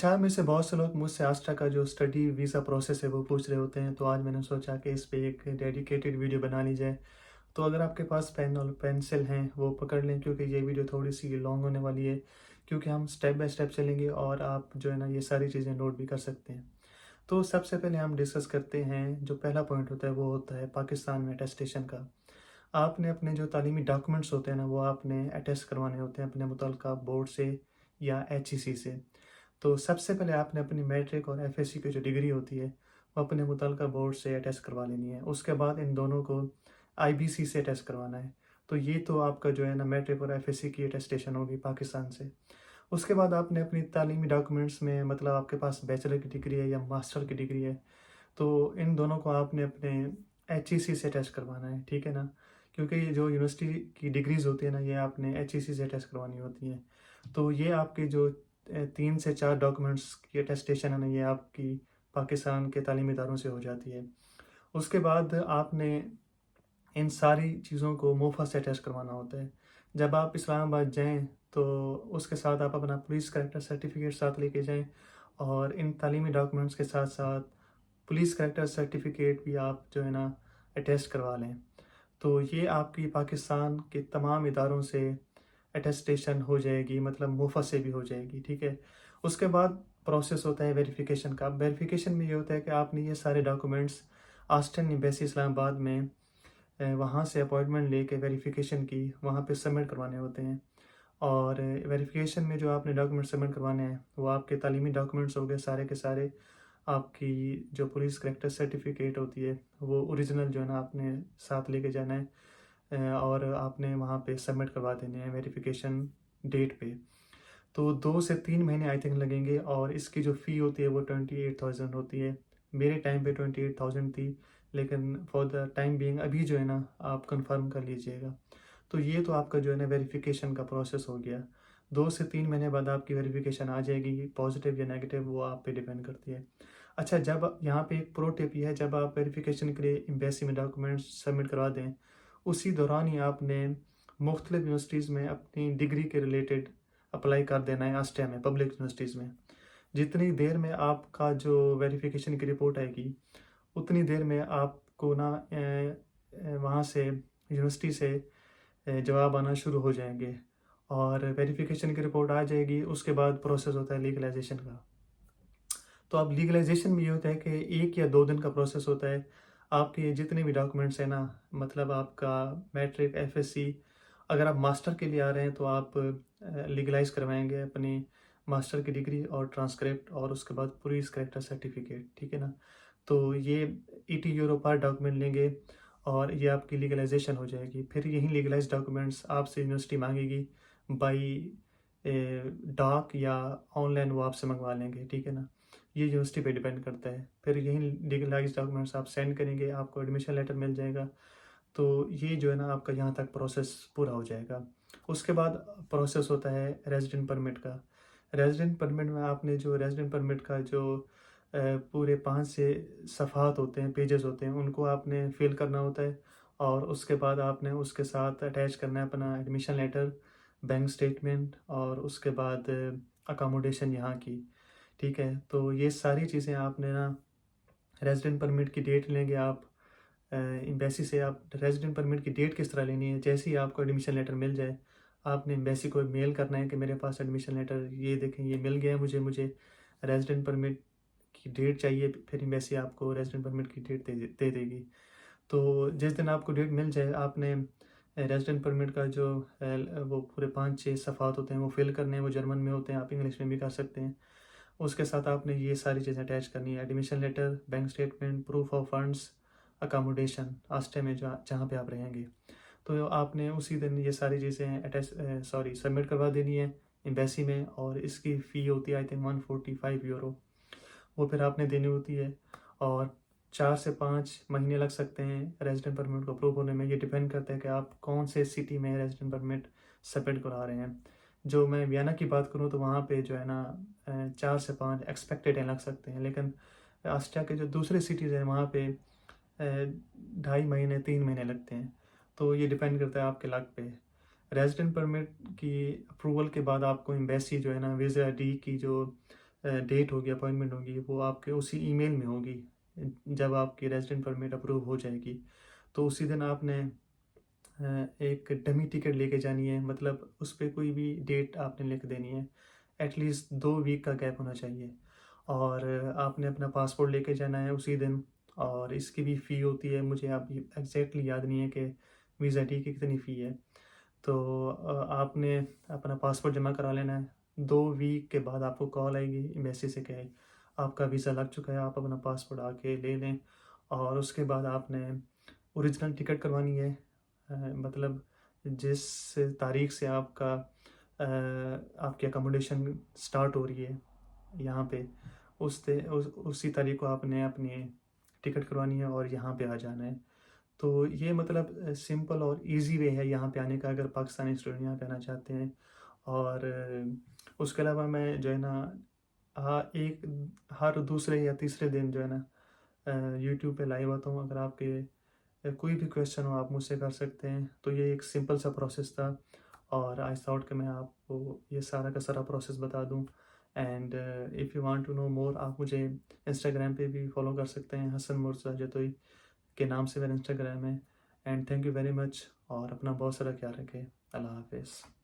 अच्छा, आप में से बहुत से लोग मुझसे आस्ट्रा का जो स्टडी वीज़ा प्रोसेस है वो पूछ रहे होते हैं, तो आज मैंने सोचा कि इस पे एक डेडिकेटेड वीडियो बना ली जाए। तो अगर आपके पास पेन और पेंसिल हैं वो पकड़ लें, क्योंकि ये वीडियो थोड़ी-सी लॉन्ग होने वाली है, क्योंकि हम स्टेप बाय स्टेप चलेंगे और आप जो है ना ये सारी चीज़ें नोट भी कर सकते हैं। तो सबसे पहले हम डिस्कस करते हैं, जो पहला पॉइंट होता है वो होता है पाकिस्तान में अटेस्टेशन का। आपने अपने जो तालीमी डॉक्यूमेंट्स होते हैं ना वो आपने अटेस्ट करवाने होते हैं अपने मुतल्लिका बोर्ड से या एचईसी से। तो सबसे पहले आपने अपनी मैट्रिक और एफएससी की जो डिग्री होती है वो अपने मुतल्लिका बोर्ड से अटेस्ट करवा लेनी है। उसके बाद इन दोनों को आईबीसी से अटेस्ट करवाना है। तो ये तो आपका जो है ना मैट्रिक और एफएससी की अटेस्टेशन होगी पाकिस्तान से। उसके बाद आपने अपनी तालीमी डॉक्यूमेंट्स में, मतलब आपके पास बैचलर की डिग्री है या मास्टर की डिग्री है, तो इन दोनों को आपने अपने एचईसी से अटेस्ट करवाना है, ठीक है ना? क्योंकि ये जो यूनिवर्सिटी की डिग्रीज़ होती है ना, ये आपने एचईसी से अटेस्ट करवानी होती हैं। तो ये आपके जो 3 से 4 डॉक्यूमेंट्स की अटेस्टेशन है ना, ये आपकी पाकिस्तान के तालीमी इदारों से हो जाती है। उसके बाद आपने इन सारी चीज़ों को मोफा से अटेस्ट करवाना होता है। जब आप इस्लामाबाद जाएँ, तो उसके साथ आप अपना पुलिस कैरेक्टर सर्टिफिकेट साथ लेके जाएँ, और इन तालीमी डॉक्यूमेंट्स के साथ-साथ पुलिस कैरेक्टर सर्टिफिकेट भी आप जो है ना अटेस्ट करवा लें। तो ये आपकी पाकिस्तान के तमाम इदारों से अटेस्टेशन हो जाएगी, मतलब मुफ़त से भी हो जाएगी, ठीक है? उसके बाद प्रोसेस होता है वेरिफ़िकेशन का। वेरिफ़िकेशन में ये होता है कि आपने ये सारे डॉक्यूमेंट्स आस्टन एम्बेसी इस्लामाबाद में वहाँ से अपॉइंटमेंट लेके वेरिफ़िकेशन की वहाँ पे सबमिट करवाने होते हैं। और वेरिफ़िकेशन में जो आपने डॉक्यूमेंट सबमिट करवाने हैं, वो आपके तालीमी डॉक्यूमेंट्स हो गए सारे के सारे। आपकी जो पुलिस कैरेक्टर सर्टिफिकेट होती है, वो ओरिजिनल जो है ना आपने साथ लेके जाना है, और आपने वहाँ पे सबमिट करवा देने हैं वेरिफ़िकेशन डेट पे। तो 2 से 3 महीने आई थिंक लगेंगे, और इसकी जो फ़ी होती है वो 28,000 होती है। मेरे टाइम पे 28,000 थी, लेकिन फॉर द टाइम बीइंग अभी जो है ना आप कन्फ़र्म कर लीजिएगा। तो ये तो आपका जो है ना वेरिफ़िकेशन का प्रोसेस हो गया। 2 से 3 महीने बाद आपकी वेरिफ़िकेशन आ जाएगी, पॉज़िटिव या नेगेटिव वो आप पे डिपेंड करती है। अच्छा, जब यहाँ पे एक प्रो टिप ये है, जब आप वेरिफ़िकेशन के लिए एम्बेसी में डॉक्यूमेंट्स सबमिट करवा दें, उसी दौरान ही आपने मुख्तलिफ़ यूनिवर्सिटीज़ में अपनी डिग्री के रिलेटेड अप्लाई कर देना है आस्ट्रिया में, पब्लिक यूनिवर्सिटीज़ में। जितनी देर में आपका जो वेरिफ़िकेशन की रिपोर्ट आएगी, उतनी देर में आपको ना वहाँ से यूनिवर्सिटी से जवाब आना शुरू हो जाएँगे, और वेरिफ़िकेशन की रिपोर्ट आ जाएगी। उसके बाद प्रोसेस होता है लीगलाइज़ेशन का। तो अब लीगलाइज़ेशन में ये होता है कि 1 या 2 दिन का प्रोसेस होता है। आपके जितने भी डॉक्यूमेंट्स हैं ना, मतलब आपका मैट्रिक, एफएससी, अगर आप मास्टर के लिए आ रहे हैं तो आप लीगलाइज़ करवाएँगे अपनी मास्टर की डिग्री और ट्रांसक्रिप्ट, और उसके बाद पुलिस कैरेक्टर सर्टिफिकेट, ठीक है ना? तो ये 80 यूरो पर डॉक्यूमेंट लेंगे, और ये आपकी लीगलाइज़ेशन हो जाएगी। फिर यही लीगलाइज़्ड डॉक्यूमेंट्स आपसे यूनिवर्सिटी माँगेगी बाई डाक या ऑनलाइन, वो आपसे मंगवा लेंगे, ठीक है ना? ये यूनिवर्सिटी पे डिपेंड करता है। फिर यही लीगलाइज़्ड डॉक्यूमेंट्स आप सेंड करेंगे, आपको एडमिशन लेटर मिल जाएगा। तो ये जो है ना आपका यहाँ तक प्रोसेस पूरा हो जाएगा। उसके बाद प्रोसेस होता है रेज़िडेंट परमिट का। रेज़िडेंट परमिट में आपने जो रेज़िडेंट परमिट का जो पूरे 5 से सफ़हात होते हैं, पेजेज़ होते हैं, उनको आपने फ़िल करना होता है, और उसके बाद आपने उसके साथ अटैच करना है अपना एडमिशन लेटर, बैंक स्टेटमेंट, और उसके बाद अकोमोडेशन यहाँ की, ठीक है? तो ये सारी चीज़ें आपने ना, रेज़िडेंट परमिट की डेट लेंगे आप एम्बेसी से। आप रेज़िडेंट परमिट की डेट किस तरह लेनी है, जैसे ही आपको एडमिशन लेटर मिल जाए, आपने एम्बेसी को मेल करना है कि मेरे पास एडमिशन लेटर ये देखें, ये मिल गया है मुझे, मुझे रेज़िडेंट परमिट की डेट चाहिए। फिर एम्बेसी आपको रेज़िडेंट परमिट की डेट दे देगी। तो जिस दिन आपको डेट मिल जाए, आपने रेज़िडेंट परमिट का जो वो पूरे 5-6 सफ़हात होते हैं वो फ़िल करने हैं, वो जर्मन में होते हैं, आप इंग्लिश में भी कर सकते हैं। उसके साथ आपने ये सारी चीज़ें अटैच करनी है, admission letter, bank statement, proof of funds, accommodation hostel में जहाँ पे आप रहेंगे। तो आपने उसी दिन ये सारी चीज़ें सबमिट करवा देनी है एम्बेसी में, और इसकी फ़ी होती है आई थिंक 145 यूरो। वो फिर आपने देनी होती है, और 4 से 5 महीने लग सकते हैं रेज़िडेंट परमिट को अप्रूव होने में। ये डिपेंड करता है कि आप कौन से सिटी में रेज़िडेंट परमिट सबमिट करा रहे हैं। जो मैं वियना की बात करूँ तो वहाँ पे जो है ना 4 से 5 एक्सपेक्टेड हैं, लग सकते हैं, लेकिन ऑस्ट्रिया के जो दूसरे सिटीज़ हैं वहाँ पे 2.5 महीने, 3 महीने लगते हैं। तो ये डिपेंड करता है आपके लक पे। रेज़िडेंट परमिट की अप्रूवल के बाद आपको एम्बेसी जो है ना वीज़ा डी की जो डेट होगी, अपॉइंटमेंट होगी, वो आपके उसी ईमेल में होगी। जब आपकी रेजिडेंट परमिट अप्रूव हो जाएगी तो उसी दिन आपने एक डमी टिकट लेके जानी है, मतलब उस पे कोई भी डेट आपने लिख देनी है। एटलीस्ट 2 वीक का गैप होना चाहिए। और आपने अपना पासपोर्ट लेके जाना है उसी दिन। और इसकी भी फ़ी होती है, मुझे अभी एग्जैक्टली याद नहीं है कि वीज़ा टी की कितनी फ़ी है। तो आपने अपना पासपोर्ट जमा करा लेना है। 2 वीक के बाद आपको कॉल आएगी एम्बेसी से कि आपका वीज़ा लग चुका है, आप अपना पासपोर्ट आके ले लें। और उसके बाद आपने ओरिजिनल टिकट करवानी है। मतलब जिस तारीख से आपकी अकोमोडेशन स्टार्ट हो रही है यहाँ पे, उसी तारीख को आपने अपनी टिकट करवानी है और यहाँ पे आ जाना है। तो ये मतलब सिंपल और इजी वे है यहाँ पे आने का, अगर पाकिस्तानी स्टूडेंट यहाँ पे आना चाहते हैं। और उसके अलावा मैं जो है ना, हर दूसरे या तीसरे दिन जो है ना यूट्यूब पे लाइव आता हूँ। अगर आपके कोई भी क्वेश्चन हो आप मुझसे कर सकते हैं। तो ये एक सिंपल सा प्रोसेस था और आई थॉट कि मैं आपको ये सारा का सारा प्रोसेस बता दूं। And if you want to know more, आप मुझे इंस्टाग्राम पे भी फॉलो कर सकते हैं, हसन मुर्तज़ा जतोई के नाम से मेरा इंस्टाग्राम है। And thank you very much, और अपना बहुत सारा ख्याल रखें। अल्लाह हाफिज़।